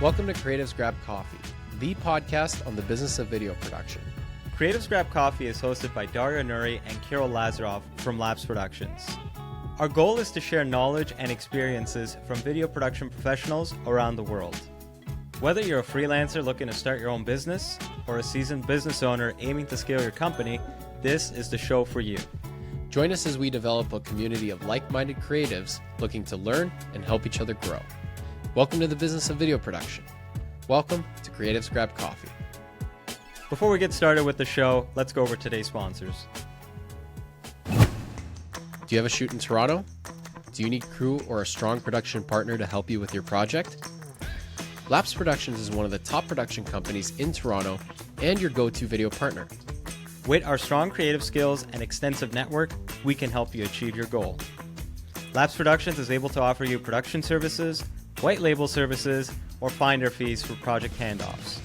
Welcome to Creatives Grab Coffee, the podcast on the business of video production. Creatives Grab Coffee is hosted by Dario Nuri and Kirill Lazarov from Labs Productions. Our goal is to share knowledge and experiences from video production professionals around the world. Whether you're a freelancer looking to start your own business or a seasoned business owner aiming to scale your company, this is the show for you. Join us as we develop a community of like-minded creatives looking to learn and help each other grow. Welcome to the business of video production. Welcome to Creatives Grab Coffee. Before we get started with the show, let's go over today's sponsors. Do you have a shoot in Toronto? Do you need crew or a strong production partner to help you with your project? Labs Productions is one of the top production companies in Toronto and your go-to video partner. With our strong creative skills and extensive network, we can help you achieve your goal. Labs Productions is able to offer you production services, white label services, or finder fees for project handoffs.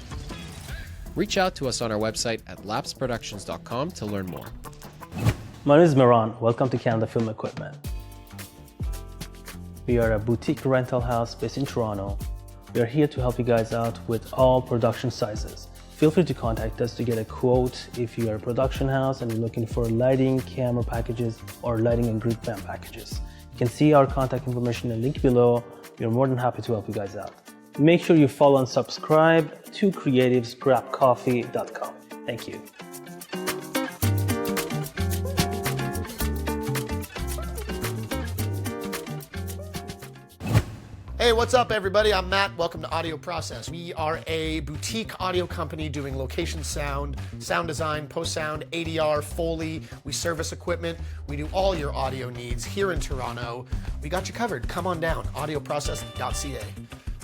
Reach out to us on our website at labsproductions.com to learn more. My name is Miran. Welcome to Canada Film Equipment. We are a boutique rental house based in Toronto. We are here to help you guys out with all production sizes. Feel free to contact us to get a quote if you are a production house and you're looking for lighting, camera packages, or lighting and grid fan packages. You can see our contact information in the link below. We are more than happy to help you guys out. Make sure you follow and subscribe to creativesgrabcoffee.com. Thank you. Hey, what's up, everybody? I'm Matt. Welcome to Audio Process. We are a boutique audio company doing location sound, sound design, post-sound, ADR, Foley. We service equipment. We do all your audio needs here in Toronto. We got you covered. Come on down, audioprocess.ca.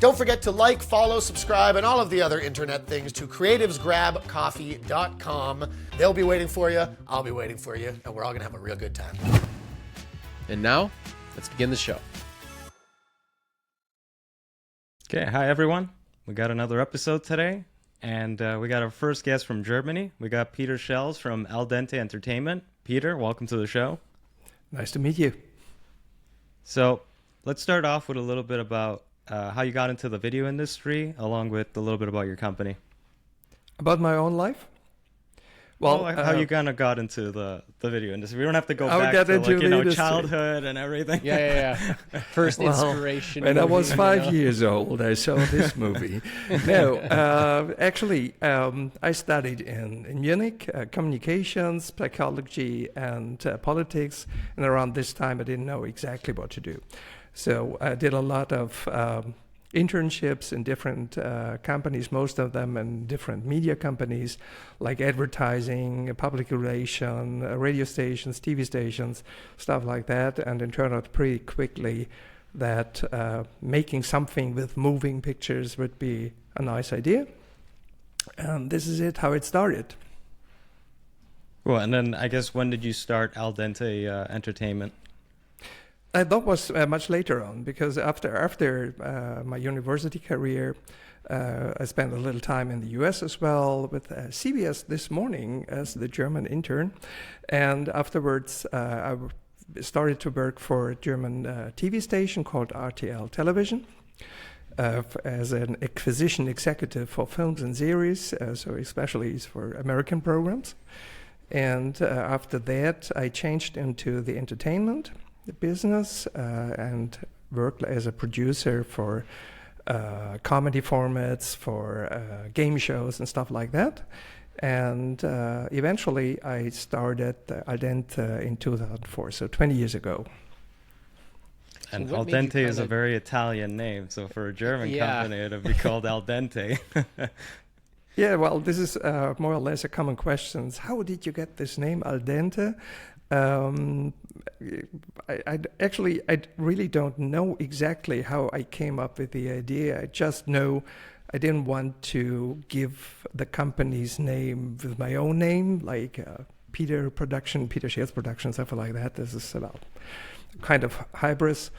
Don't forget to like, follow, subscribe, and all of the other internet things to creativesgrabcoffee.com. They'll be waiting for you. I'll be waiting for you, and we're all going to have a real good time. And now, let's begin the show. Okay, hi everyone. We got another episode today, and we got our first guest from Germany. We got Peter Schels from Dente Entertainment. Peter, welcome to the show. Nice to meet you. So let's start off with a little bit about how you got into the video industry, along with a little bit about your company. About my own life? Well, how you kind of got into the video industry. We don't have to go back to childhood and everything. Yeah. First inspiration. When I was 5 years old, I saw this movie. No, actually, I studied in Munich, communications, psychology, and politics. And around this time, I didn't know exactly what to do. So I did a lot of internships in different companies, most of them in different media companies, like advertising, public relation, radio stations, TV stations, stuff like that. And it turned out pretty quickly that making something with moving pictures would be a nice idea. And this is how it started. Well, and then I guess when did you start Dente Entertainment? That was much later on, because after my university career, I spent a little time in the US as well with CBS This Morning as the German intern. And afterwards, I started to work for a German TV station called RTL Television as an acquisition executive for films and series, so especially for American programs. And after that, I changed into the entertainment business and worked as a producer for comedy formats, for game shows and stuff like that. And eventually I started Dente in 2004, so 20 years ago. And Dente is a very Italian name, so for a German company it would be called Dente. Yeah, well, this is more or less a common question. How did you get this name, Dente? I really don't know exactly how I came up with the idea. I just know I didn't want to give the company's name with my own name, like Peter Schels Production, stuff like that. This is about kind of hybris.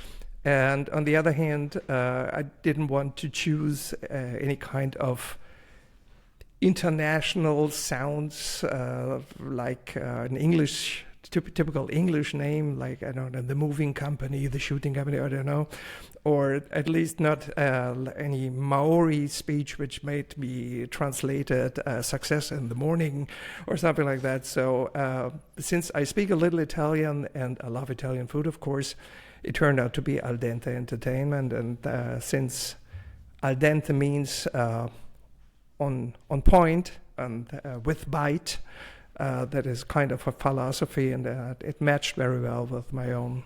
And on the other hand, I didn't want to choose any kind of international sounds like an English typical English name, like, I don't know, the moving company, the shooting company, I don't know, or at least not any Maori speech which made me translated success in the morning or something like that. So since I speak a little Italian and I love Italian food, of course, it turned out to be Al Dente Entertainment. And since Al Dente means on point and with bite, that is kind of a philosophy, and it matched very well with my own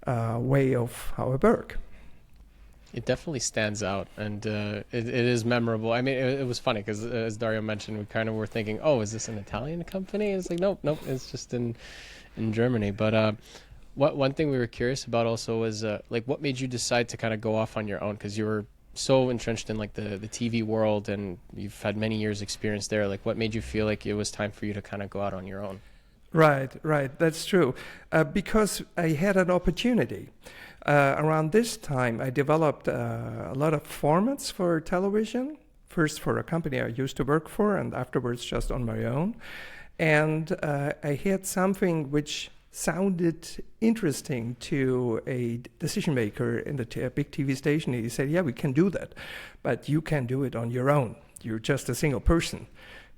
way of how I work. It definitely stands out, and it is memorable. I mean, it was funny because, as Dario mentioned, we kind of were thinking, oh, is this an Italian company? It's like, nope, it's just in Germany. But one thing we were curious about also was, like, what made you decide to kind of go off on your own? Because you were so entrenched in, like, the TV world, and you've had many years experience there. Like, what made you feel like it was time for you to kind of go out on your own? Right, that's true. Because I had an opportunity. Around this time, I developed a lot of formats for television, first for a company I used to work for, and afterwards just on my own. And I had something which sounded interesting to a decision maker in the big TV station. He said, yeah, we can do that, but you can't do it on your own. You're just a single person.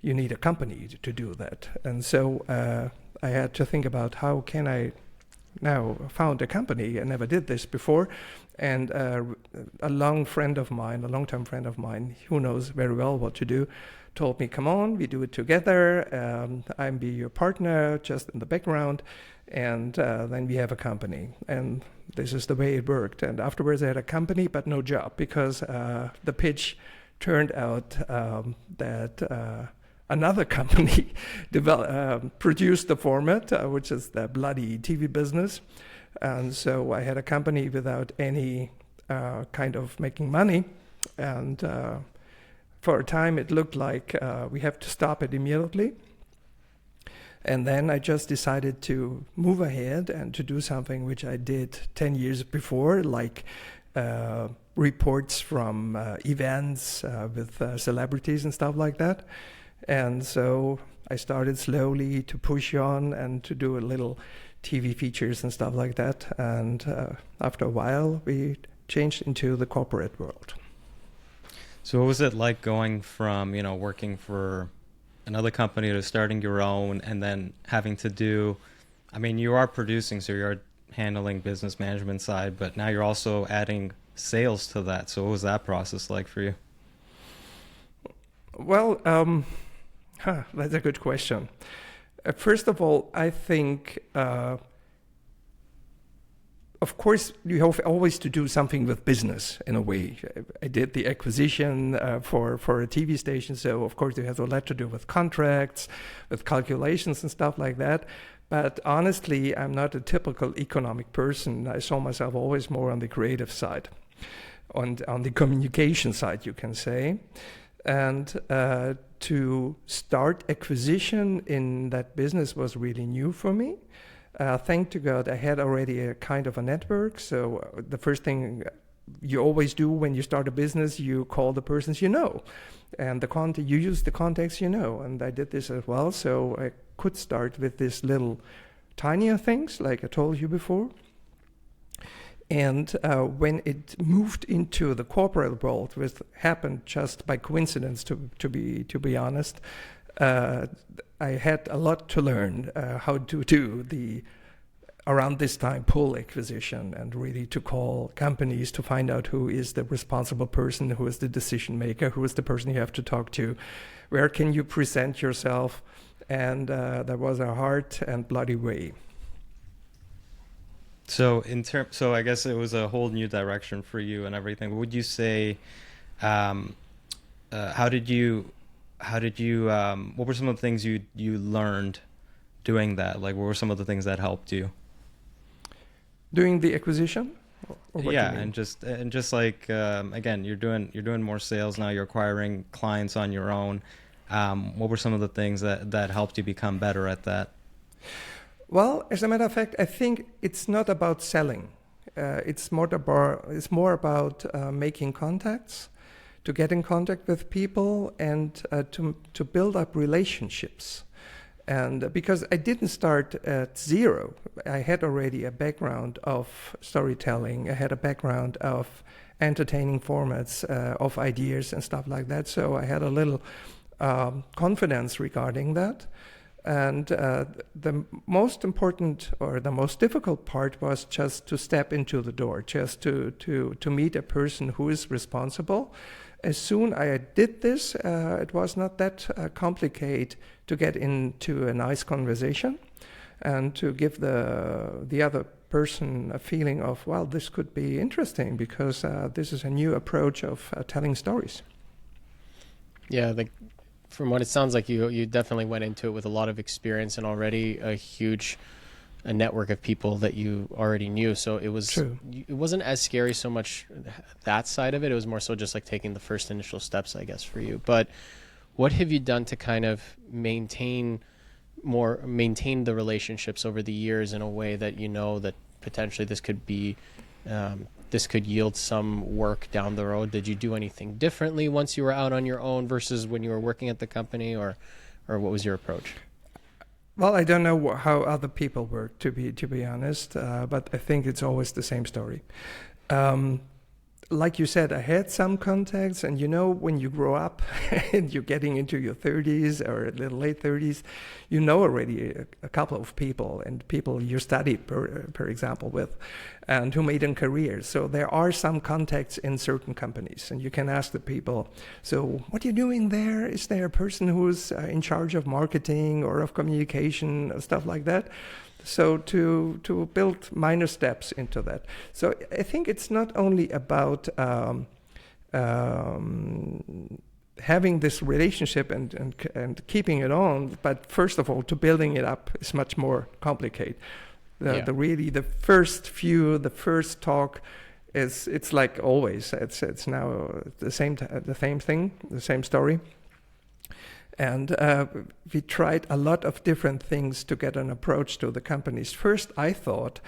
You need a company to do that. And so I had to think about how can I now found a company. I never did this before. And a long-term friend of mine, who knows very well what to do, told me, come on, we do it together. I'll be your partner just in the background. And then we have a company. And this is the way it worked. And afterwards I had a company, but no job, because the pitch turned out that another company produced the format, which is the bloody TV business. And so I had a company without any kind of making money. And for a time it looked like we have to stop it immediately. And then I just decided to move ahead and to do something which I did 10 years before, like reports from events with celebrities and stuff like that. And so I started slowly to push on and to do a little TV features and stuff like that. And after a while, we changed into the corporate world. So what was it like going from, working for another company to starting your own, and then having to do, you are producing, so you're handling business management side, but now you're also adding sales to that. So what was that process like for you? Well, that's a good question. First of all, I think, of course, you have always to do something with business in a way. I did the acquisition for a TV station, so of course it has a lot to do with contracts, with calculations and stuff like that. But honestly, I'm not a typical economic person. I saw myself always more on the creative side, on the communication side, you can say. And to start acquisition in that business was really new for me. Thank to God, I had already a kind of a network. So the first thing you always do when you start a business, you call the persons you know. And you use the contacts you know. And I did this as well. So I could start with these little tinier things, like I told you before. And when it moved into the corporate world, which happened just by coincidence, to be honest, I had a lot to learn how to do the, around this time, pull acquisition, and really to call companies to find out who is the responsible person, who is the decision maker, who is the person you have to talk to, where can you present yourself, and that was a hard and bloody way. So so I guess it was a whole new direction for you and everything. Would you say, how did you, what were some of the things you learned doing that? Like, what were some of the things that helped you? Doing the acquisition? Yeah, and just like, again, you're doing more sales now, you're acquiring clients on your own. What were some of the things that helped you become better at that? Well, as a matter of fact, I think it's not about selling. It's more about making contacts, to get in contact with people, and to build up relationships. And because I didn't start at zero, I had already a background of storytelling. I had a background of entertaining formats, of ideas and stuff like that. So I had a little confidence regarding that. And the most important or the most difficult part was just to step into the door, just to meet a person who is responsible. As soon I did this, it was not that complicated to get into a nice conversation and to give the other person a feeling of, well, this could be interesting because this is a new approach of telling stories. Yeah, from what it sounds like, you definitely went into it with a lot of experience and already a network of people that you already knew. So it was True. It wasn't as scary so much that side of it. It was more so just like taking the first initial steps, I guess, for you. But what have you done to kind of maintain the relationships over the years in a way that you know that potentially this could be this could yield some work down the road? Did you do anything differently once you were out on your own versus when you were working at the company, or what was your approach? Well, I don't know how other people work, to be honest, but I think it's always the same story. Like you said, I had some contacts, and when you grow up and you're getting into your 30s or a little late 30s, you know already a couple of people and people you studied, per example, with, and who made a career. So there are some contacts in certain companies, and you can ask the people, so what are you doing there? Is there a person who's in charge of marketing or of communication, stuff like that? So to build minor steps into that. So I think it's not only about having this relationship and keeping it on, but first of all, to building it up is much more complicated. The first talk it's like always. It's now the same thing, the same story. And we tried a lot of different things to get an approach to the companies. First, I thought,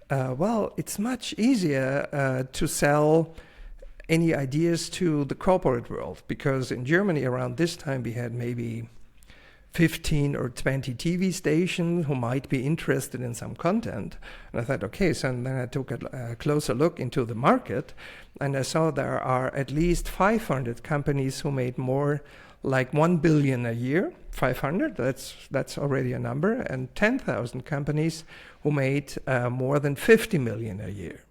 it's much easier to sell any ideas to the corporate world, because in Germany around this time we had maybe 15 or 20 TV stations who might be interested in some content. And I thought, okay, so then I took a closer look into the market, and I saw there are at least 500 companies who made more like 1 billion a year. 500, that's already a number, and 10,000 companies who made more than 50 million a year.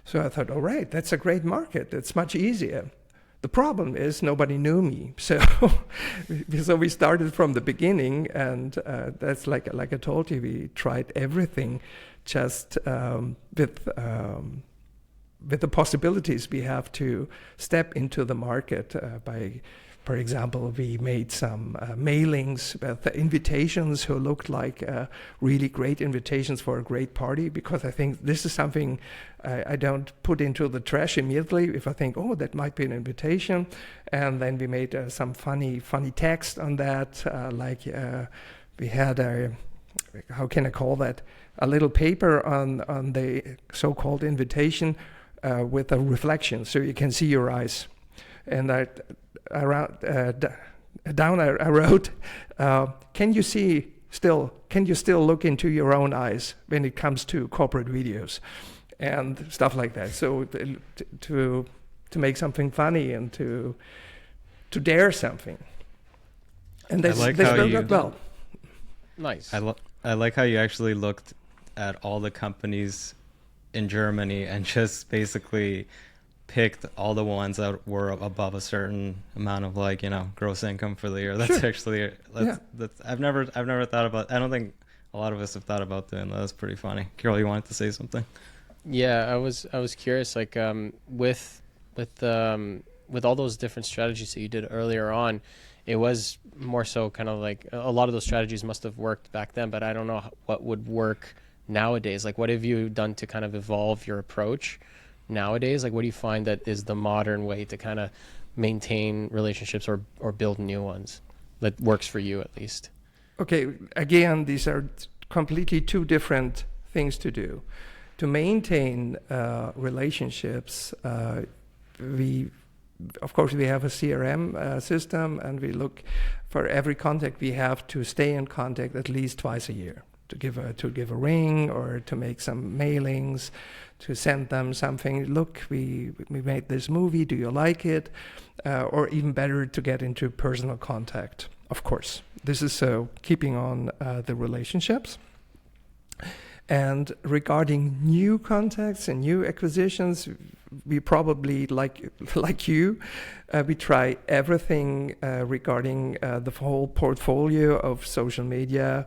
So I thought, all right, that's a great market. It's much easier. The problem is nobody knew me. So we started from the beginning, and that's like I told you, we tried everything just with the possibilities we have to step into the market by. For example, we made some mailings with invitations who looked like really great invitations for a great party, because I think this is something I don't put into the trash immediately if I think, oh, that might be an invitation. And then we made some funny text on that, we had how can I call that, a little paper on the so-called invitation with a reflection, so you can see your eyes. And down I wrote, can you still look into your own eyes when it comes to corporate videos and stuff like that? So to make something funny and to dare something. And this worked out well. Nice. I like how you actually looked at all the companies in Germany and just basically picked all the ones that were above a certain amount of gross income for the year. That's sure. actually that's I've never thought about. I don't think a lot of us have thought about doing that. That's pretty funny. Carol, you wanted to say something? Yeah, I was curious, with all those different strategies that you did earlier on, it was more so kind of like a lot of those strategies must have worked back then, but I don't know what would work nowadays. Like, what have you done to kind of evolve your approach nowadays? Like, what do you find that is the modern way to kind of maintain relationships or build new ones that works for you, at least? Okay, again, these are completely two different things to do. To maintain relationships, we of course, we have a CRM system, and we look for every contact we have to stay in contact at least twice a year, to give a ring or to make some mailings, to send them something. Look, we made this movie. Do you like it? Or even better, to get into personal contact. Of course, this is keeping on the relationships. And regarding new contacts and new acquisitions, we probably, like you, we try everything regarding the whole portfolio of social media.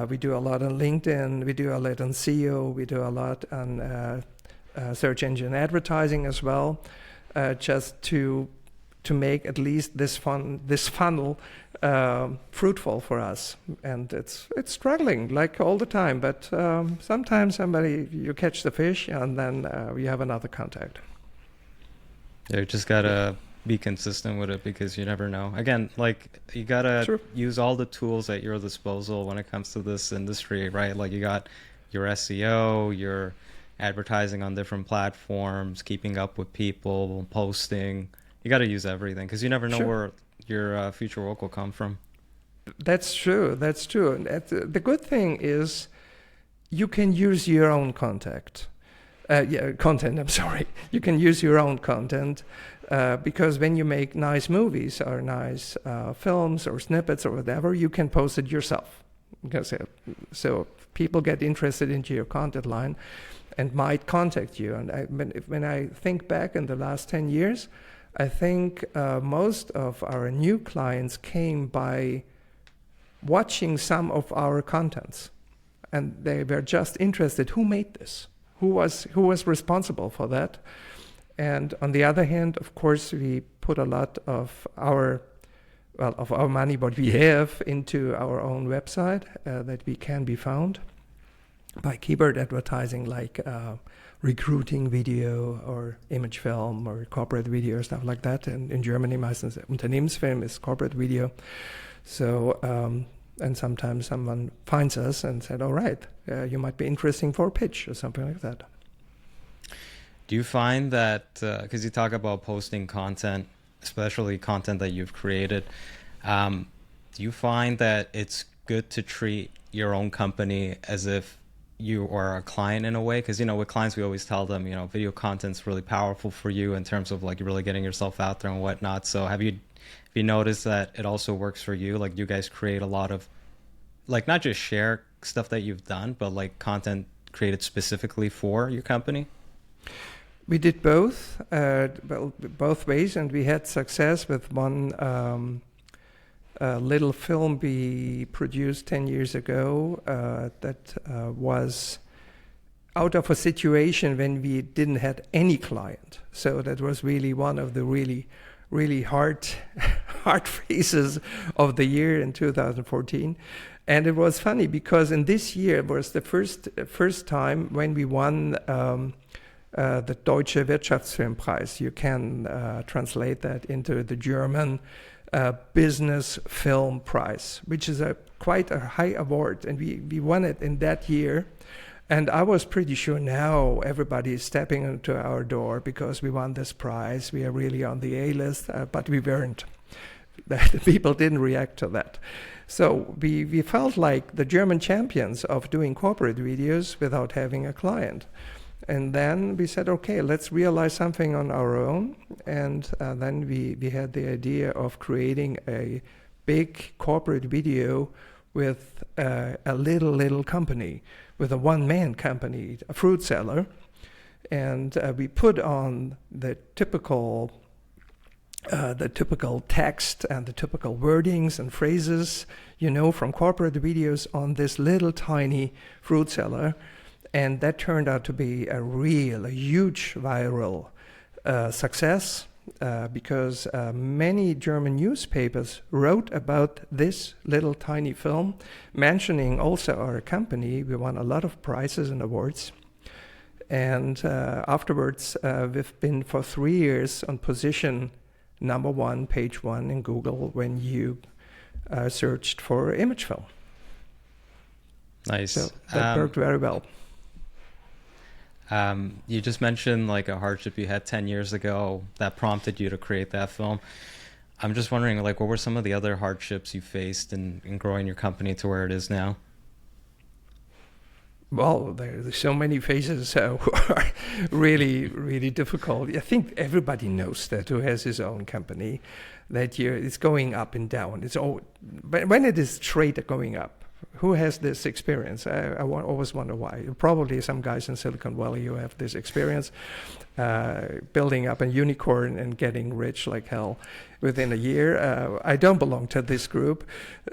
We do a lot on LinkedIn, we do a lot on SEO, we do a lot on search engine advertising as well, just to make at least this funnel fruitful for us. And it's struggling like all the time, but sometimes you catch the fish and then you have another contact. You just gotta be consistent with it, because you never know. Again, like, you gotta use all the tools at your disposal when it comes to this industry, right? Like, you got your SEO, your advertising on different platforms, keeping up with people, posting. You got to use everything, because you never know where your future work will come from. That's true. And the good thing is you can use your own content. I'm sorry. You can use your own content because when you make nice movies or nice films or snippets or whatever, you can post it yourself. So people get interested into your content line and might contact you. And when I think back in the last 10 years, I think most of our new clients came by watching some of our contents, and they were just interested, who made this? Who was responsible for that? And on the other hand, of course, we put a lot of our money, what we have, into our own website that we can be found by keyword advertising, like recruiting video or image film or corporate video, stuff like that. And in Germany, meistens Unternehmensfilm is corporate video. So, and sometimes someone finds us and said, all right, you might be interesting for a pitch or something like that. Do you find that, because you talk about posting content, especially content that you've created, do you find that it's good to treat your own company as if you are a client in a way? Because, with clients, we always tell them, video content's really powerful for you in terms of like really getting yourself out there and whatnot. So have you noticed that it also works for you? Like, you guys create a lot of, like, not just share stuff that you've done, but like content created specifically for your company? We did both, both ways, and we had success with one little film we produced 10 years ago that was out of a situation when we didn't have any client. So that was really one of the really hard phases of the year in 2014. And it was funny because in this year was the first time when we won the Deutsche Wirtschaftsfilmpreis. You can translate that into the German Business Film Prize, which is quite a high award, and we won it in that year. And I was pretty sure now everybody is stepping into our door because we won this prize. We are really on the A-list, but we weren't. The people didn't react to that. So we felt like the German champions of doing corporate videos without having a client. And then we said, okay, let's realize something on our own. And then we had the idea of creating a big corporate video with a little company, with a one-man company, a fruit seller. And we put on the typical text and the typical wordings and phrases, from corporate videos on this little tiny fruit seller. And that turned out to be a huge viral success because many German newspapers wrote about this little tiny film, mentioning also our company. We won a lot of prizes and awards. And afterwards, we've been for 3 years on position number 1, page 1 in Google when you searched for image film. Nice. So that worked very well. You just mentioned like a hardship you had 10 years ago that prompted you to create that film. I'm just wondering, like, what were some of the other hardships you faced in growing your company to where it is now? Well, there's so many phases who are really, really difficult. I think everybody knows that who has his own company, that it's going up and down. But when it is straight going up, who has this experience? Always wonder why. Probably some guys in Silicon Valley who have this experience, building up a unicorn and getting rich like hell within a year. I don't belong to this group.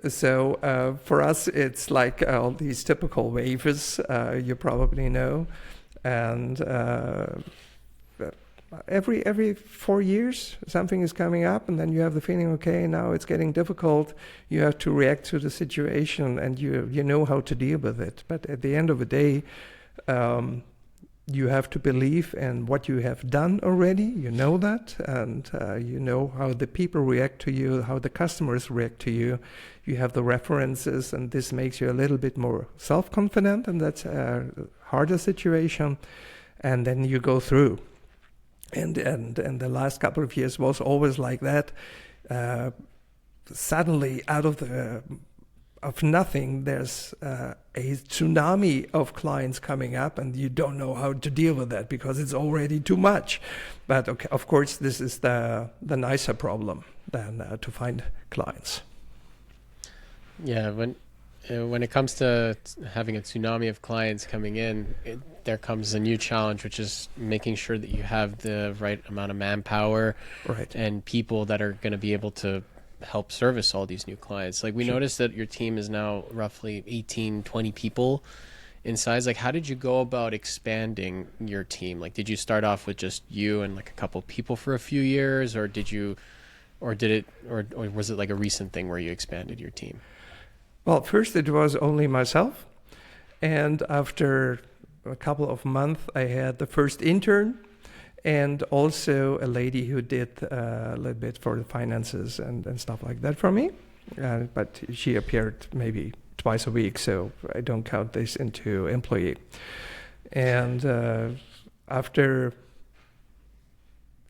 So for us, it's like all these typical waves you probably know. And every 4 years something is coming up, and then you have the feeling, okay, now it's getting difficult. You have to react to the situation, and you know how to deal with it. But at the end of the day, you have to believe in what you have done already. You know that, and you know how the people react to you, how the customers react to you. You have the references, and this makes you a little bit more self-confident, and that's a harder situation. And then you go through. And the last couple of years was always like that. Suddenly, out of nothing, there's a tsunami of clients coming up, and you don't know how to deal with that because it's already too much. But okay, of course, this is the nicer problem than to find clients. Yeah, when it comes to having a tsunami of clients coming in, there comes a new challenge, which is making sure that you have the right amount of manpower, right, and people that are going to be able to help service all these new clients. Like we noticed that your team is now roughly 18, 20 people in size. Like how did you go about expanding your team? Like did you start off with just you and like a couple people for a few years, or was it like a recent thing where you expanded your team? Well, first it was only myself, and after a couple of months I had the first intern, and also a lady who did a little bit for the finances and stuff like that for me. But she appeared maybe twice a week, so I don't count this into employee. And after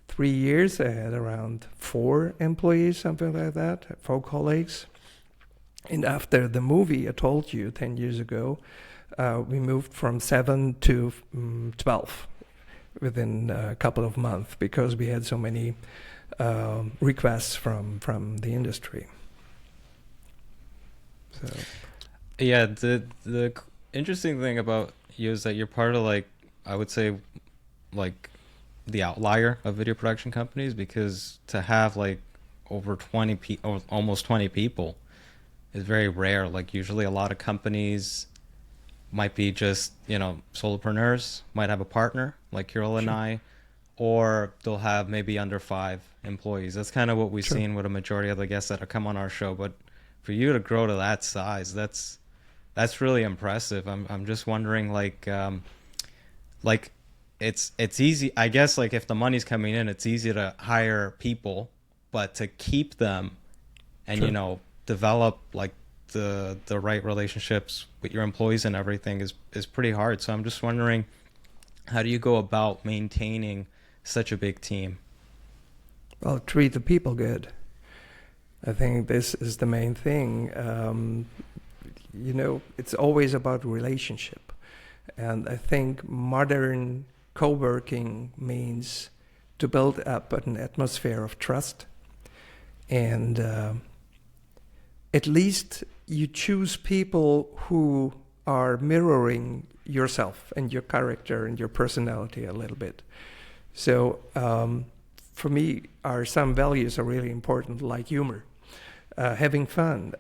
3 years, I had around 4 employees, something like that, 4 colleagues. And after the movie I told you 10 years ago, we moved from 7 to 12 within a couple of months because we had so many requests from the industry. So, yeah, the interesting thing about you is that you're part of, like, I would say, like, the outlier of video production companies, because to have like over 20 or almost 20 people is very rare. Like usually a lot of companies might be just, solopreneurs, might have a partner like Kirill and I, or they'll have maybe under 5 employees. That's kind of what we've seen with a majority of the guests that have come on our show. But for you to grow to that size, that's really impressive. I'm just wondering, it's easy, I guess, like if the money's coming in, it's easy to hire people, but to keep them and, develop like the right relationships with your employees and everything is pretty hard. So I'm just wondering, how do you go about maintaining such a big team? Well, treat the people good. I think this is the main thing. It's always about relationship. And I think modern co-working means to build up an atmosphere of trust. And at least you choose people who are mirroring yourself and your character and your personality a little bit. So for me, some values are really important, like humor, having fun.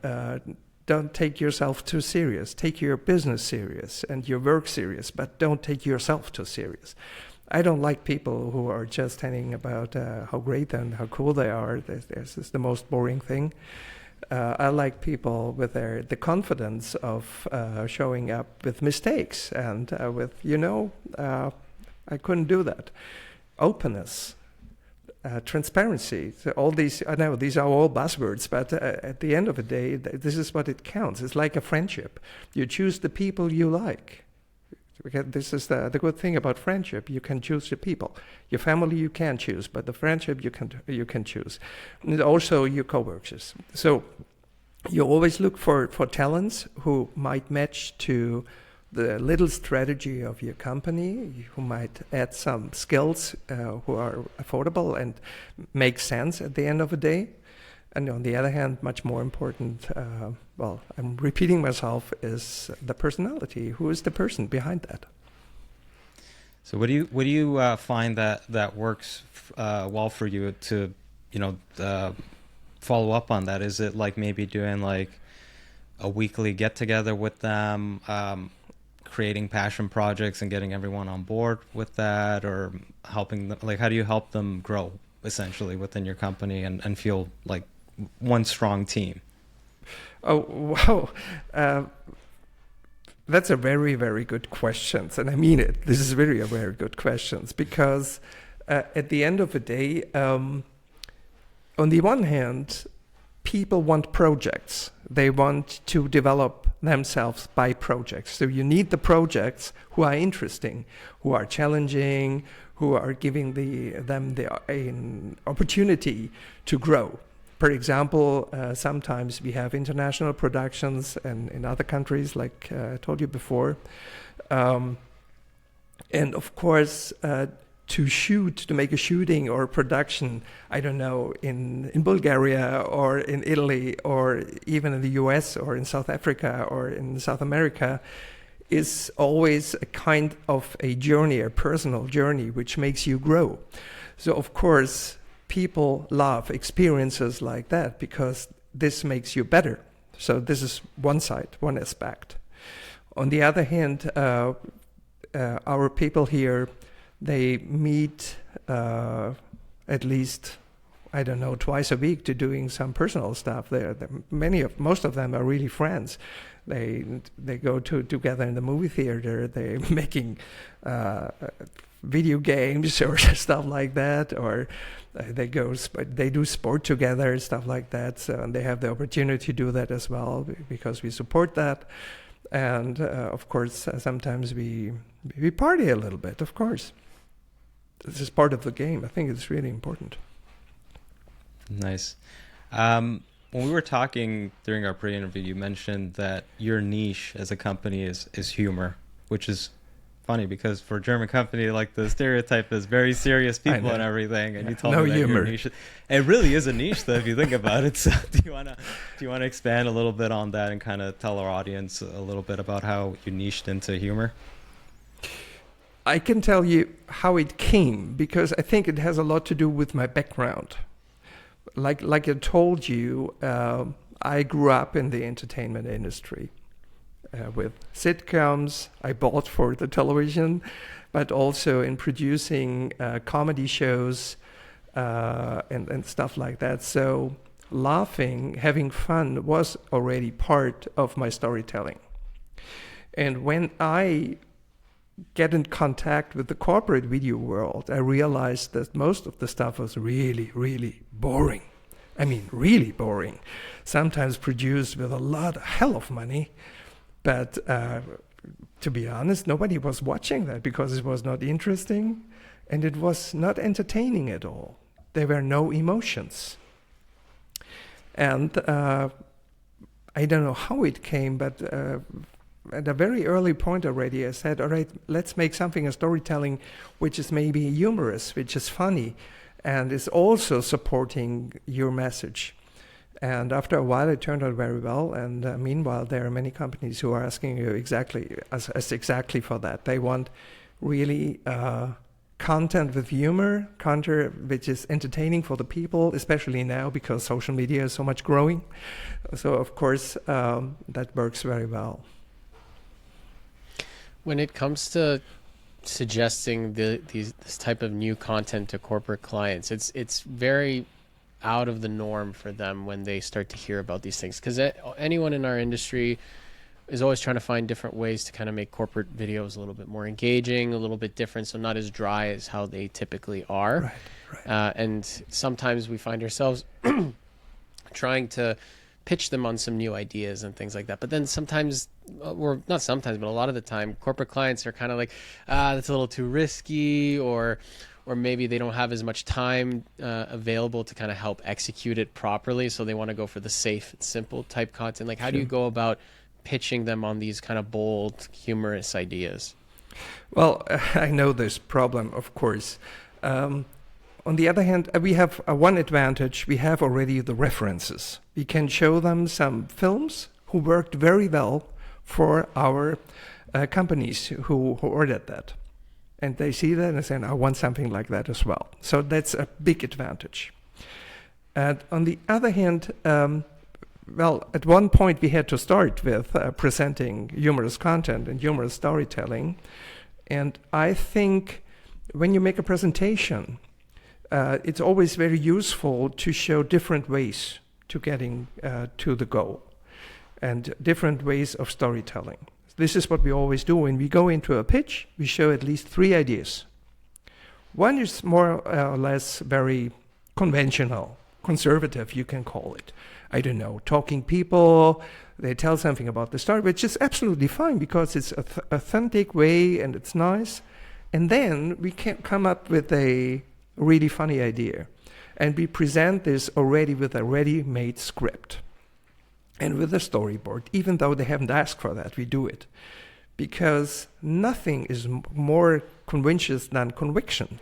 Don't take yourself too serious. Take your business serious and your work serious, but don't take yourself too serious. I don't like people who are just telling about how great and how cool they are. This is the most boring thing. I like people with the confidence of showing up with mistakes and with, I couldn't do that. Openness. Transparency. So all these, I know these are all buzzwords, but at the end of the day, this is what it counts. It's like a friendship. You choose the people you like. Because this is the good thing about friendship. You can choose your people. Your family you can choose, but the friendship you can choose. And also your coworkers. So you always look for talents who might match to the little strategy of your company, who might add some skills who are affordable and make sense at the end of the day. And on the other hand, much more important, well, I'm repeating myself, is the personality. Who is the person behind that? So what do you find that works well for you to, follow up on that? Is it like maybe doing like a weekly get together with them, creating passion projects and getting everyone on board with that, or helping them, like how do you help them grow essentially within your company and feel like one strong team? Oh, wow. That's a very, very good question. And I mean it. This is very, very good questions because at the end of the day, on the one hand, people want projects. They want to develop themselves by projects. So you need the projects who are interesting, who are challenging, who are giving them an opportunity to grow. For example, sometimes we have international productions and in other countries, like I told you before. And of course, to make a shooting or production, I don't know, in Bulgaria or in Italy or even in the US or in South Africa or in South America, is always a kind of a journey, a personal journey, which makes you grow. So of course, people love experiences like that because this makes you better. So this is one side, one aspect. On the other hand, our people here, they meet at least, I don't know, twice a week to doing some personal stuff. Most of them are really friends. They go together in the movie theater. They're making video games or stuff like that, or they do sport together, stuff like that. So and they have the opportunity to do that as well because we support that. And of course, sometimes we party a little bit. Of course, this is part of the game. I think it's really important. Nice. When we were talking during our pre-interview, you mentioned that your niche as a company is humor, which is funny because for a German company, like the stereotype is very serious people and everything, and you told me that humor. Your niche, it really is a niche though if you think about it. So do you wanna expand a little bit on that and kind of tell our audience a little bit about how you niched into humor? I can tell you how it came because I think it has a lot to do with my background. Like I told you, I grew up in the entertainment industry. With sitcoms I bought for the television, but also in producing comedy shows and stuff like that. So laughing, having fun was already part of my storytelling. And when I get in contact with the corporate video world, I realized that most of the stuff was really, really boring. I mean, really boring. Sometimes produced with a hell of money. But to be honest, nobody was watching that because it was not interesting and it was not entertaining at all. There were no emotions. And I don't know how it came, but at a very early point already, I said, all right, let's make something, a storytelling, which is maybe humorous, which is funny, and is also supporting your message. And after a while, it turned out very well. And meanwhile, there are many companies who are asking you exactly for that. They want really content with humor, content which is entertaining for the people, especially now because social media is so much growing. So, of course, that works very well. When it comes to suggesting this type of new content to corporate clients, it's very out of the norm for them when they start to hear about these things, because anyone in our industry is always trying to find different ways to kind of make corporate videos a little bit more engaging, a little bit different, so not as dry as how they typically are. Right. And sometimes we find ourselves trying to pitch them on some new ideas and things like that. But then sometimes, or not sometimes, but a lot of the time, corporate clients are kind of like, that's a little too risky, or maybe they don't have as much time available to kind of help execute it properly. So they want to go for the safe, simple type content. Like, how do you go about pitching them on these kind of bold, humorous ideas? Well, I know this problem, of course. On the other hand, we have one advantage. We have already the references. We can show them some films who worked very well for our companies who ordered that. And they see that and say, I want something like that as well. So that's a big advantage. And on the other hand, well, at one point we had to start with presenting humorous content and humorous storytelling. And I think when you make a presentation, it's always very useful to show different ways to getting to the goal and different ways of storytelling. This is what we always do. When we go into a pitch, we show at least 3 ideas. One is more or less very conventional, conservative, you can call it. I don't know, talking people, they tell something about the story, which is absolutely fine because it's an authentic way and it's nice. And then we can come up with a really funny idea. And we present this already with a ready-made script and with a storyboard. Even though they haven't asked for that, we do it. Because nothing is more convincing than conviction.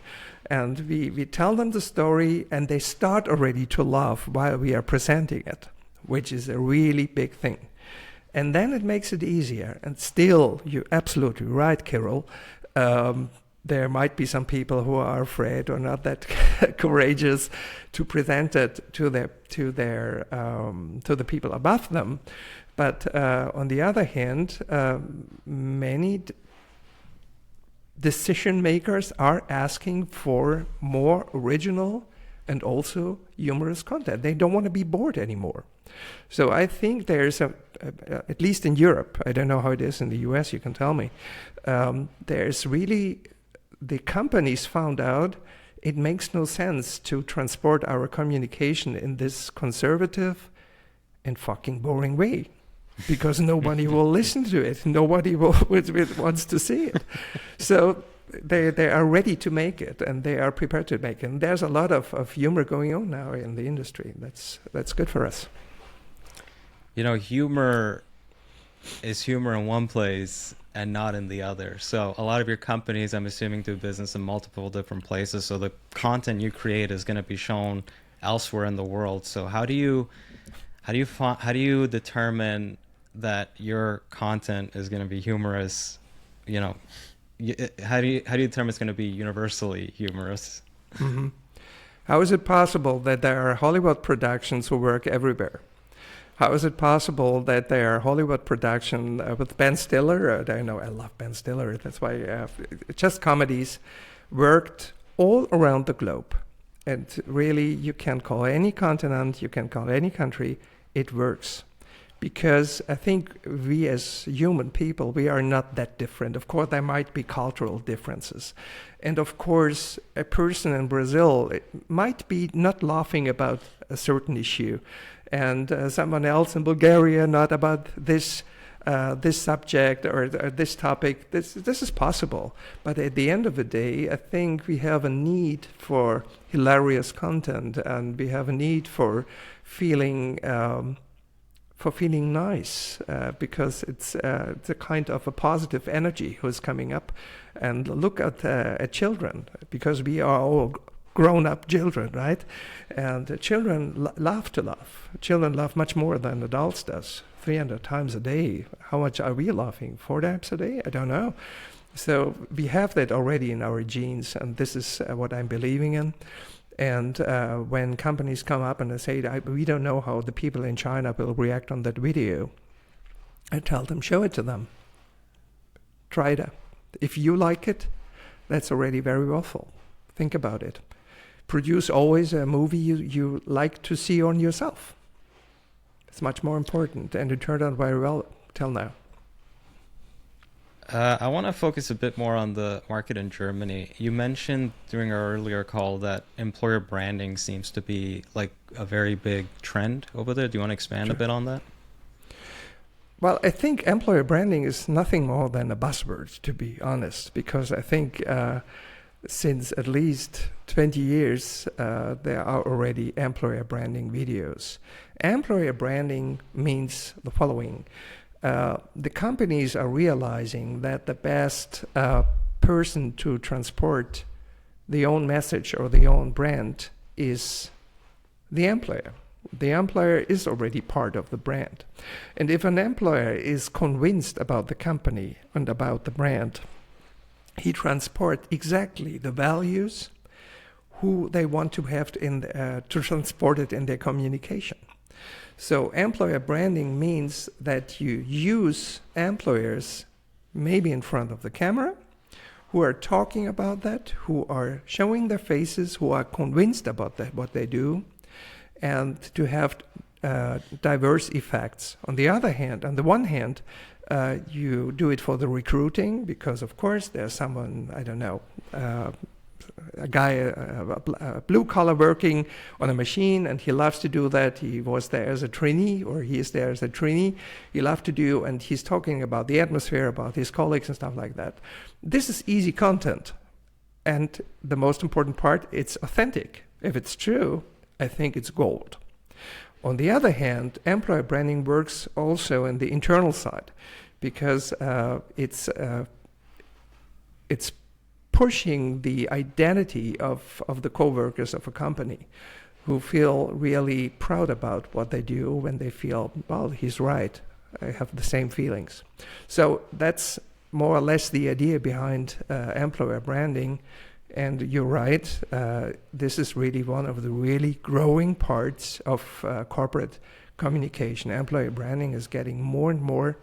And we tell them the story and they start already to laugh while we are presenting it, which is a really big thing. And then it makes it easier. And still, you're absolutely right, Carol. There might be some people who are afraid or not that courageous to present it to the people above them. But on the other hand, many decision makers are asking for more original and also humorous content. They don't want to be bored anymore. So I think there's at least in Europe, I don't know how it is in the US, you can tell me, there's really, the companies found out it makes no sense to transport our communication in this conservative and fucking boring way. Because nobody will listen to it. Nobody wants to see it. So they are ready to make it, and they are prepared to make it. And there's a lot of humor going on now in the industry. That's good for us. You know, humor is humor in one place and not in the other. So a lot of your companies, I'm assuming, do business in multiple different places. So the content you create is going to be shown elsewhere in the world. So how do you determine that your content is going to be humorous? You know, how do you determine it's going to be universally humorous? Mm-hmm. How is it possible that there are Hollywood productions who work everywhere? How is it possible that there are Hollywood production with Ben Stiller? I know I love Ben Stiller. That's why just comedies worked all around the globe. And really, you can call any continent, you can call any country, it works. Because I think we as human people, we are not that different. Of course, there might be cultural differences. And of course, a person in Brazil might be not laughing about a certain issue, and someone else in Bulgaria not about this subject or this topic. This is possible. But at the end of the day, I think we have a need for hilarious content, and we have a need for feeling nice, because it's a kind of a positive energy who's coming up. And look at children, because we are all grown-up children, right? And children love to laugh. Children laugh much more than adults does. 300 times a day. How much are we laughing? 4 times a day? I don't know. So we have that already in our genes, and this is what I'm believing in. And when companies come up and they say, we don't know how the people in China will react on that video, I tell them, show it to them. Try it out. If you like it, that's already very awful. Think about it. Produce always a movie you like to see on yourself. It's much more important, and it turned out very well till now. I want to focus a bit more on the market in Germany. You mentioned during our earlier call that employer branding seems to be like a very big trend over there. Do you want to expand a bit on that? Well, I think employer branding is nothing more than a buzzword, to be honest, because I think since at least 20 years, there are already employer branding videos. Employer branding means the following. The companies are realizing that the best person to transport the own message or the own brand is the employer. The employer is already part of the brand. And if an employer is convinced about the company and about the brand, he transports exactly the values who they want to have to transport it in their communication. So employer branding means that you use employers maybe in front of the camera who are talking about that, who are showing their faces, who are convinced about that, what they do, and to have diverse effects. On the one hand, you do it for the recruiting because, of course, there's someone, I don't know, a guy, a blue collar working on a machine, and he loves to do that. He was there as a trainee, or he is there as a trainee. He loves to do, and he's talking about the atmosphere, about his colleagues and stuff like that. This is easy content. And the most important part, it's authentic. If it's true, I think it's gold. On the other hand, employer branding works also in the internal side because it's pushing the identity of the co-workers of a company who feel really proud about what they do when they feel, well, he's right, I have the same feelings. So that's more or less the idea behind employer branding. And you're right, this is really one of the really growing parts of corporate communication. Employer branding is getting more and more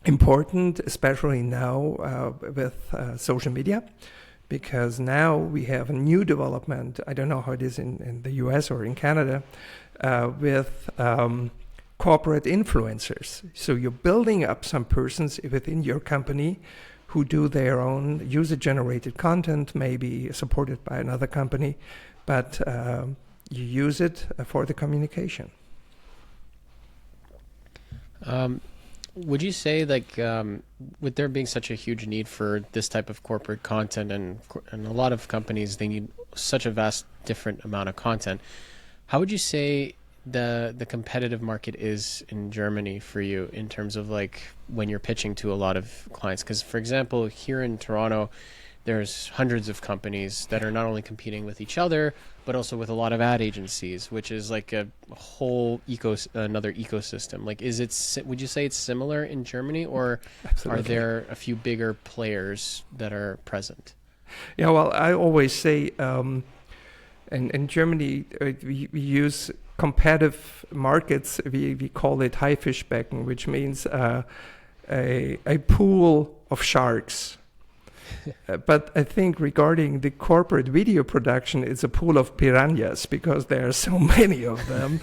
important, especially now with social media, because now we have a new development. I don't know how it is in the US or in Canada, with corporate influencers. So you're building up some persons within your company who do their own user-generated content, maybe supported by another company, but you use it for the communication. Would you say, like, with there being such a huge need for this type of corporate content, and a lot of companies, they need such a vast different amount of content, how would you say the competitive market is in Germany for you in terms of like when you're pitching to a lot of clients? Because, for example, here in Toronto, there's hundreds of companies that are not only competing with each other, but also with a lot of ad agencies, which is like a whole another ecosystem. Like, would you say it's similar in Germany, or Absolutely. Are there a few bigger players that are present? Yeah, well, I always say, in Germany, we use competitive markets. We call it Haifischbecken, which means a pool of sharks. But I think regarding the corporate video production, it's a pool of piranhas because there are so many of them.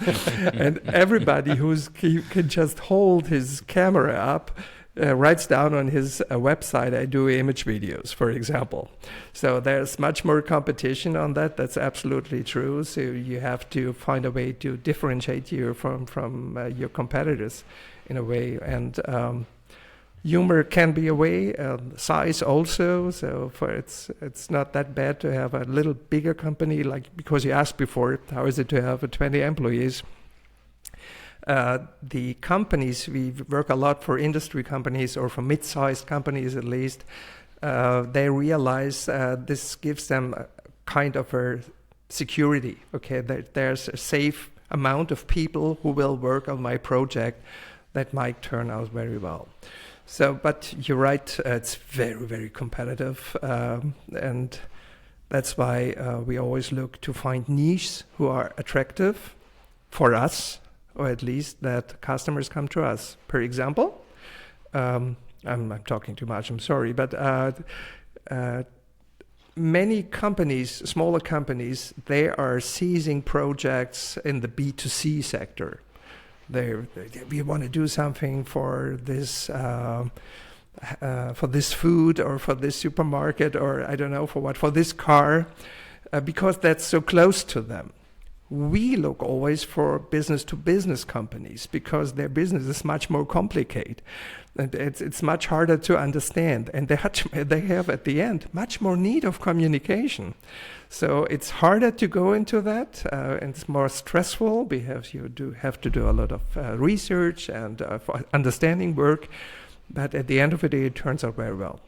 And everybody can just hold his camera up writes down on his website, I do image videos, for example. So there's much more competition on that. That's absolutely true. So you have to find a way to differentiate you from your competitors in a way. And humor can be a way, size also. So it's not that bad to have a little bigger company, like, because you asked before, how is it to have 20 employees? The companies, we work a lot for industry companies or for mid-sized companies at least, they realize this gives them a kind of a security, okay, that there's a safe amount of people who will work on my project that might turn out very well. So, but you're right, it's very, very competitive, and that's why we always look to find niches who are attractive for us, or at least that customers come to us. Per example, I'm talking too much, I'm sorry, but many companies, smaller companies, they are seizing projects in the B2C sector. We want to do something for this food or for this supermarket or I don't know for what, for this car, because that's so close to them. We look always for business-to-business companies because their business is much more complicated. And it's much harder to understand. And they have, at the end, much more need of communication. So it's harder to go into that, and it's more stressful. You have to do a lot of research and for understanding work. But at the end of the day, it turns out very well.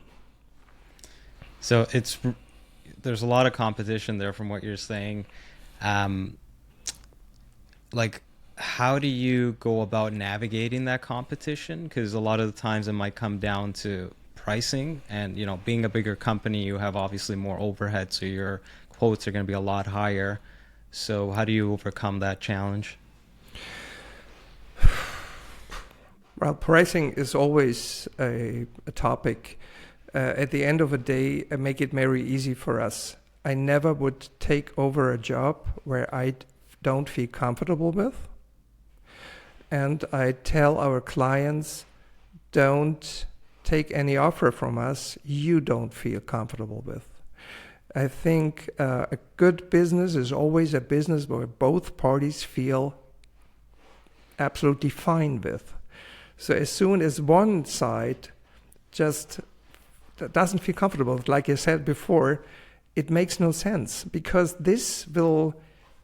So there's a lot of competition there from what you're saying. Like, how do you go about navigating that competition? Because a lot of the times it might come down to pricing, and being a bigger company, you have obviously more overhead, so your quotes are going to be a lot higher. So how do you overcome that challenge? Well, pricing is always a topic. At the end of the day, I make it very easy for us. I never would take over a job where I don't feel comfortable with. And I tell our clients, don't take any offer from us you don't feel comfortable with. I think a good business is always a business where both parties feel absolutely fine with. So as soon as one side just doesn't feel comfortable, like I said before, it makes no sense, because this will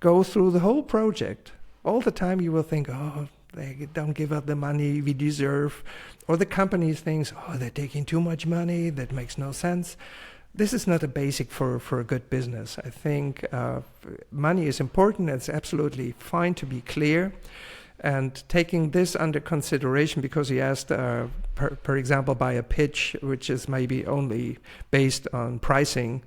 go through the whole project. All the time you will think, oh, they don't give us the money we deserve. Or the company thinks, oh, they're taking too much money, that makes no sense. This is not a basic for a good business. I think money is important. It's absolutely fine to be clear. And taking this under consideration, because he asked, per example, by a pitch, which is maybe only based on pricing,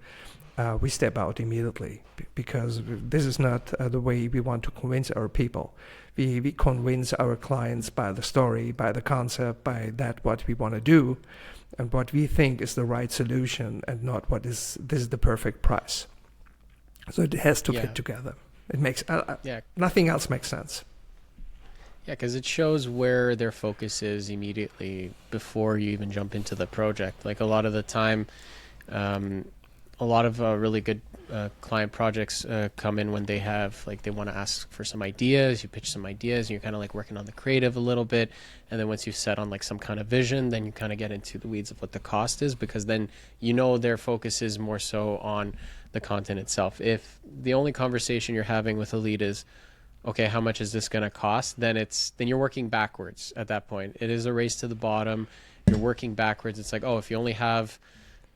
we step out immediately, because this is not the way we want to convince our people. We convince our clients by the story, by the concept, by what we want to do, and what we think is the right solution, and not this is the perfect price. So it has to fit together. It makes nothing else makes sense. Yeah, because it shows where their focus is immediately before you even jump into the project. Like a lot of the time, a lot of really good client projects come in when they want to ask for some ideas. You pitch some ideas, and you're kind of like working on the creative a little bit. And then once you've set on like some kind of vision, then you kind of get into the weeds of what the cost is, because then their focus is more so on the content itself. If the only conversation you're having with a lead is, okay, how much is this going to cost? Then you're working backwards at that point. It is a race to the bottom. You're working backwards. It's like, oh, if you only have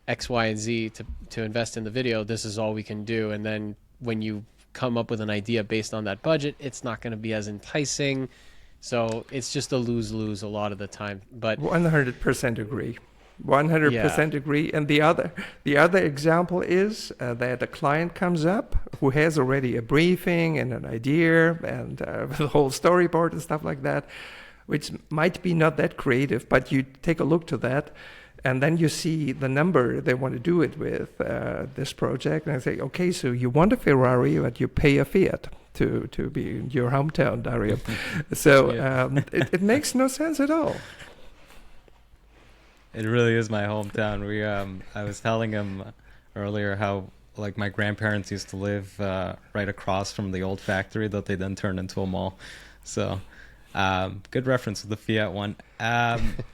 X, Y, and Z to invest in the video, this is all we can do. And then when you come up with an idea based on that budget, it's not going to be as enticing. So it's just a lose-lose a lot of the time. But 100% agree. 100% agree. And the other example is that a client comes up who has already a briefing and an idea and the whole storyboard and stuff like that, which might be not that creative, but you take a look to that. And then you see the number they want to do it with, this project. And I say, okay, so you want a Ferrari, but you pay a Fiat to be in your hometown, Dario. So it makes no sense at all. It really is my hometown. I was telling him earlier how like my grandparents used to live right across from the old factory that they then turned into a mall. So good reference to the Fiat one.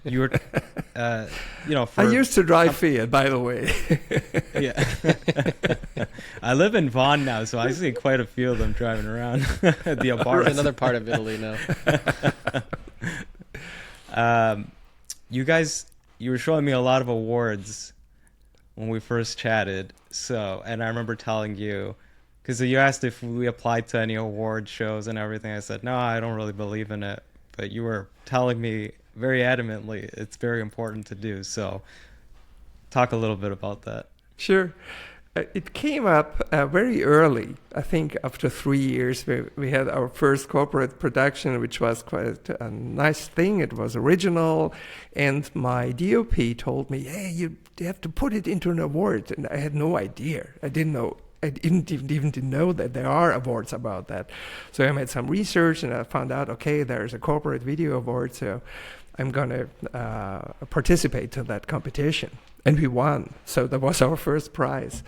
You were, I used to drive Fiat, by the way. Yeah. I live in Vaughan now, so I see quite a few of them driving around the apartment. It's another part of Italy now. You were showing me a lot of awards when we first chatted. And I remember telling you, because you asked if we applied to any award shows and everything. I said, no, I don't really believe in it. But you were telling me very adamantly it's very important to do. So talk a little bit about that. Sure. It came up very early. I think after 3 years, we had our first corporate production, which was quite a nice thing. It was original. And my DOP told me, hey, you have to put it into an award. And I had no idea. I didn't know I didn't even know that there are awards about that. So I made some research and I found out, okay, there's a corporate video award, so I'm going to participate in that competition. And we won. So that was our first prize.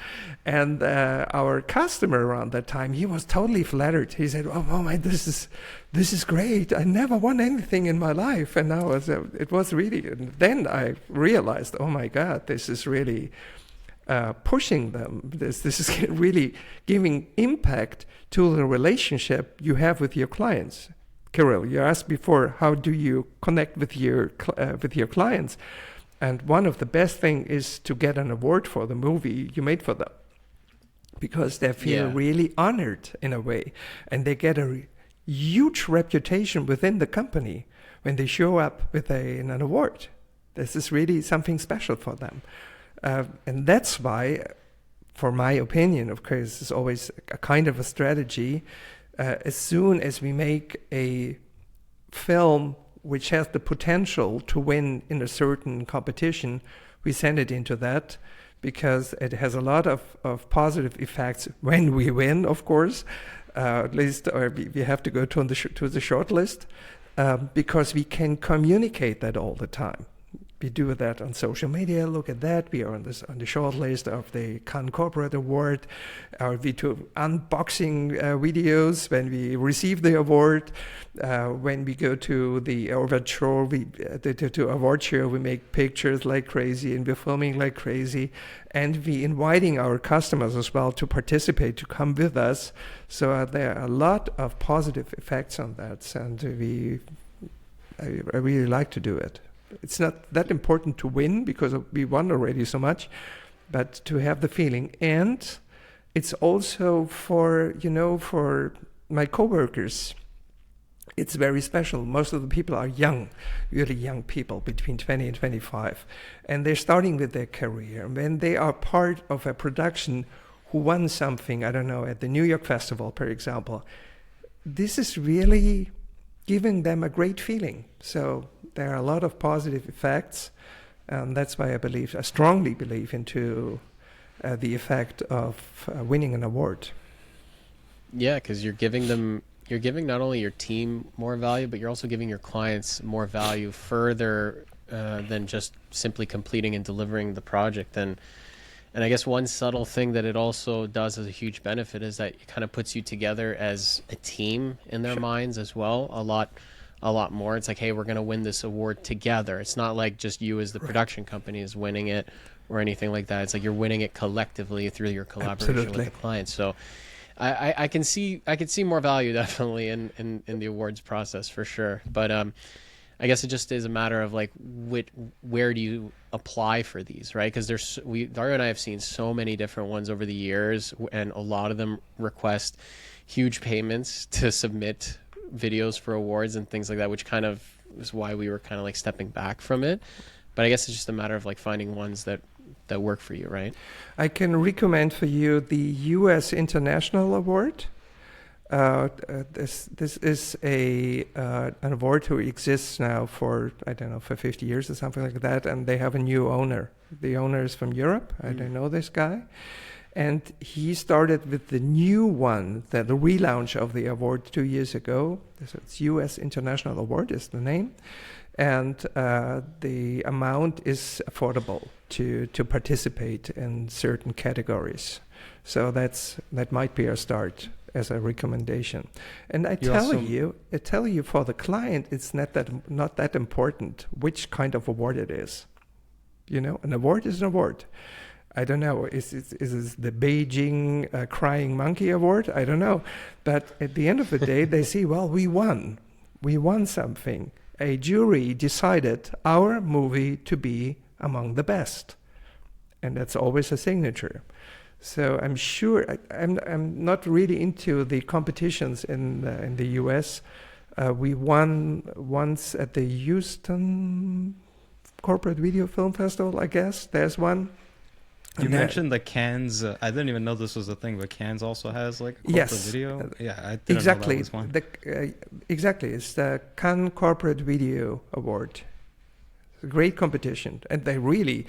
And our customer around that time, he was totally flattered. He said, oh my, this is great. I never won anything in my life. And now it was really, and then I realized, oh my God, this is really pushing them. This is really giving impact to the relationship you have with your clients. Kirill, you asked before, how do you connect with your clients? And one of the best things is to get an award for the movie you made for them, because they feel really honored in a way, and they get a huge reputation within the company when they show up with an award. This is really something special for them. And that's why, for my opinion, of course, it's always a kind of a strategy. As soon as we make a film which has the potential to win in a certain competition, we send it into that, because it has a lot of positive effects when we win, of course. At least we have to go to the short list, because we can communicate that all the time. We do that on social media. Look at that. We are on the short list of the Cannes Corporate Award. We do unboxing videos when we receive the award. When we go to the award show, we make pictures like crazy, and we're filming like crazy, and we inviting our customers as well to participate, to come with us. So there are a lot of positive effects on that, and I really like to do it. It's not that important to win, because we won already so much, but to have the feeling. And it's also for my coworkers, it's very special. Most of the people are young, really young people, between 20 and 25. And they're starting with their career. When they are part of a production who won something, I don't know, at the New York Festival, for example, this is really giving them a great feeling. So there are a lot of positive effects, and that's why I strongly believe into the effect of winning an award. Yeah, because you're giving not only your team more value, but you're also giving your clients more value further than just simply completing and delivering the project. And I guess one subtle thing that it also does as a huge benefit is that it kind of puts you together as a team in their minds as well, a lot more. It's like, hey, we're going to win this award together. It's not like just you as the production company is winning it or anything like that. It's like you're winning it collectively through your collaboration with the client. So I can see more value definitely in the awards process for sure. But I guess it just is a matter of like where do you apply for these, right? Because Dario and I have seen so many different ones over the years, and a lot of them request huge payments to submit videos for awards and things like that, which kind of is why we were kind of like stepping back from it. But I guess it's just a matter of like finding ones that work for you, right? I can recommend for you the U.S. International Award. This is an award who exists now for 50 years or something like that, and they have a new owner. The owner is from Europe. I don't know this guy. And he started with the new one, the relaunch of the award 2 years ago. It's U.S. International Award is the name. And the amount is affordable to participate in certain categories. So that might be a start as a recommendation. And I tell you for the client, it's not that important which kind of award it is. An award is an award. I don't know, is this the Beijing Crying Monkey Award? I don't know. But at the end of the day, they see, well, we won. We won something. A jury decided our movie to be among the best. And that's always a signature. So I'm sure, I'm not really into the competitions in the US. We won once at the Houston Corporate Video Film Festival, I guess. There's one. You mentioned the Cannes. I didn't even know this was a thing, but Cannes also has like corporate video. Yeah, I didn't know that was one. Exactly, it's the Cannes Corporate Video Award. great competition. And they really,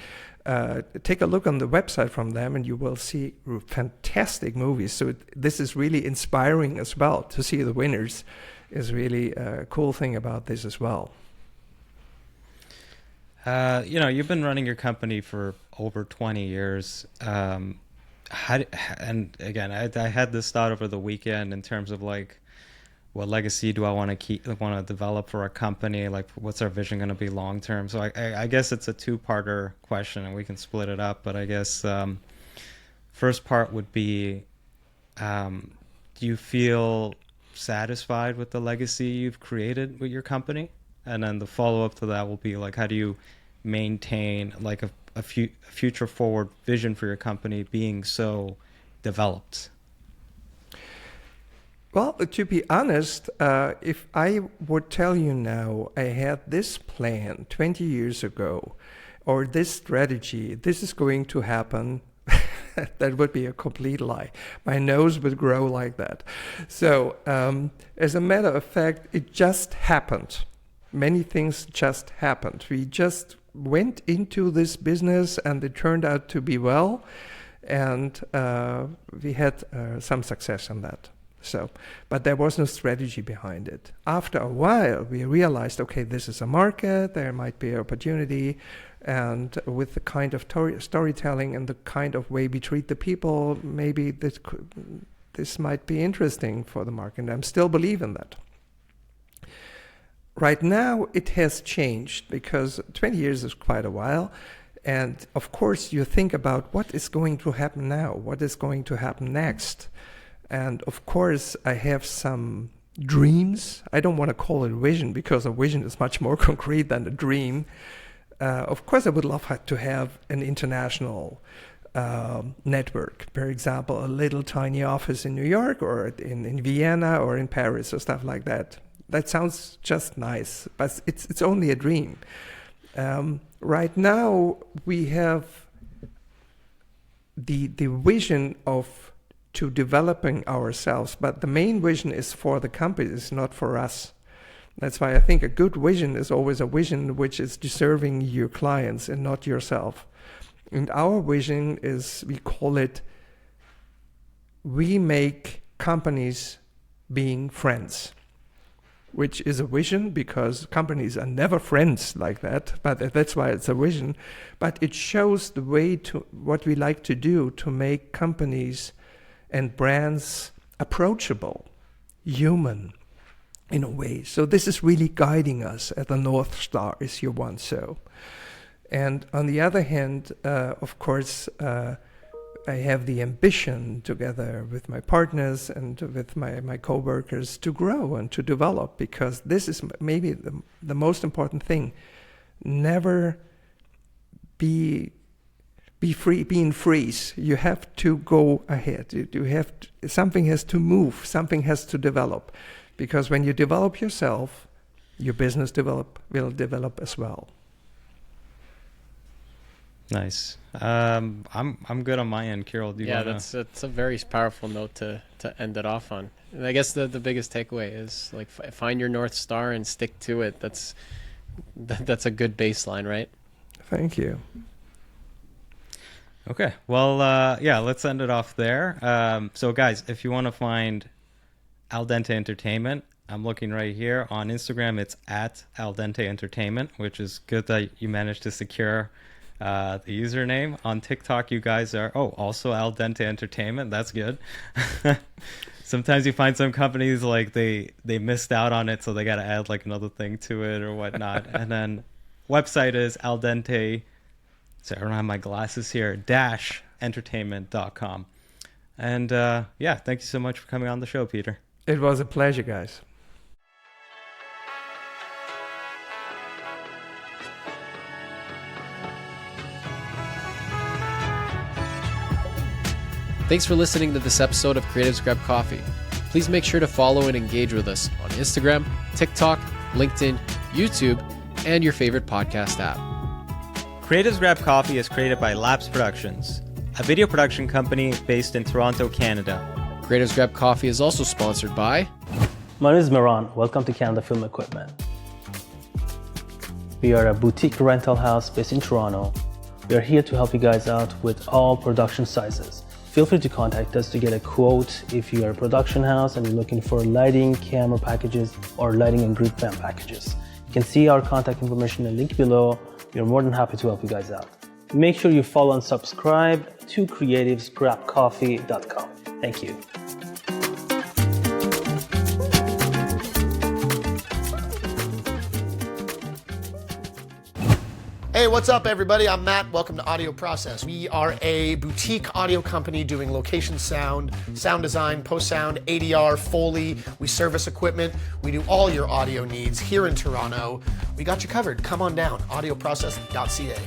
take a look on the website from them and you will see fantastic movies. So this is really inspiring as well. To see the winners is really a cool thing about this as well. You've been running your company for over 20 years. And again, I had this thought over the weekend in terms of like, what legacy do I want to develop for our company? Like, what's our vision going to be long term? So I guess it's a two-parter question, and we can split it up. But I guess first part would be, do you feel satisfied with the legacy you've created with your company? And then the follow-up to that will be like, how do you maintain like a future forward vision for your company being so developed? Well, to be honest, if I would tell you now I had this plan 20 years ago, or this strategy, this is going to happen, that would be a complete lie. My nose would grow like that. So, as a matter of fact, it just happened. Many things just happened. We just went into this business and it turned out to be well, and we had some success in that. So, but there was no strategy behind it. After a while, we realized, okay, this is a market, there might be opportunity, and with the kind of storytelling and the kind of way we treat the people, maybe this might be interesting for the market, and I still believe in that. Right now, it has changed, because 20 years is quite a while, and of course, you think about what is going to happen now, what is going to happen next. And of course, I have some dreams. I don't want to call it a vision, because a vision is much more concrete than a dream. Of course, I would love to have an international network. For example, a little tiny office in New York, or in Vienna, or in Paris, or stuff like that. That sounds just nice, but it's only a dream. Right now, we have the vision to developing ourselves, but the main vision is for the company, it's not for us. That's why I think a good vision is always a vision which is serving your clients and not yourself. And our vision is, we call it, we make companies being friends, which is a vision, because companies are never friends like that, but that's why it's a vision. But it shows the way to what we like to do to make companies and brands approachable, human in a way. So this is really guiding us at the North Star, if you want so. And on the other hand, of course, I have the ambition, together with my partners and with my co-workers, to grow and to develop, because this is maybe the most important thing. Never be in freeze. You have to go ahead. Something has to move. Something has to develop, because when you develop yourself, your business will develop as well. Nice. I'm good on my end, Kirill. That's a very powerful note to end it off on. And I guess the biggest takeaway is like find your North Star and stick to it. That's a good baseline, right? Thank you. Okay, well, let's end it off there. So guys, if you want to find Al Dente Entertainment, I'm looking right here. On Instagram, it's at Al Dente Entertainment, which is good that you managed to secure the username. On TikTok, you guys are, also Al Dente Entertainment. That's good. Sometimes you find some companies like they missed out on it, so they got to add like another thing to it or whatnot. And then website is Al Dente. So I don't have my glasses here, -entertainment.com. And thank you so much for coming on the show, Peter. It was a pleasure, guys. Thanks for listening to this episode of Creatives Grab Coffee. Please make sure to follow and engage with us on Instagram, TikTok, LinkedIn, YouTube, and your favorite podcast app. Creatives Grab Coffee is created by Labs Productions, a video production company based in Toronto, Canada. Creatives Grab Coffee is also sponsored by... My name is Miran. Welcome to Canada Film Equipment. We are a boutique rental house based in Toronto. We are here to help you guys out with all production sizes. Feel free to contact us to get a quote if you are a production house and you're looking for lighting, camera packages, or lighting and group fan packages. You can see our contact information in the link below. We are more than happy to help you guys out. Make sure you follow and subscribe to creativesgrabcoffee.com. Thank you. Hey, what's up, everybody? I'm Matt. Welcome to Audio Process. We are a boutique audio company doing location sound, sound design, post-sound, ADR, Foley. We service equipment. We do all your audio needs here in Toronto. We got you covered. Come on down, audioprocess.ca.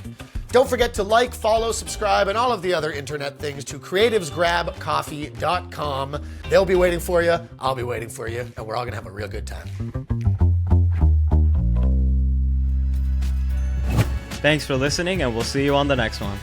Don't forget to like, follow, subscribe, and all of the other internet things to creativesgrabcoffee.com. They'll be waiting for you. I'll be waiting for you, and we're all going to have a real good time. Thanks for listening, and we'll see you on the next one.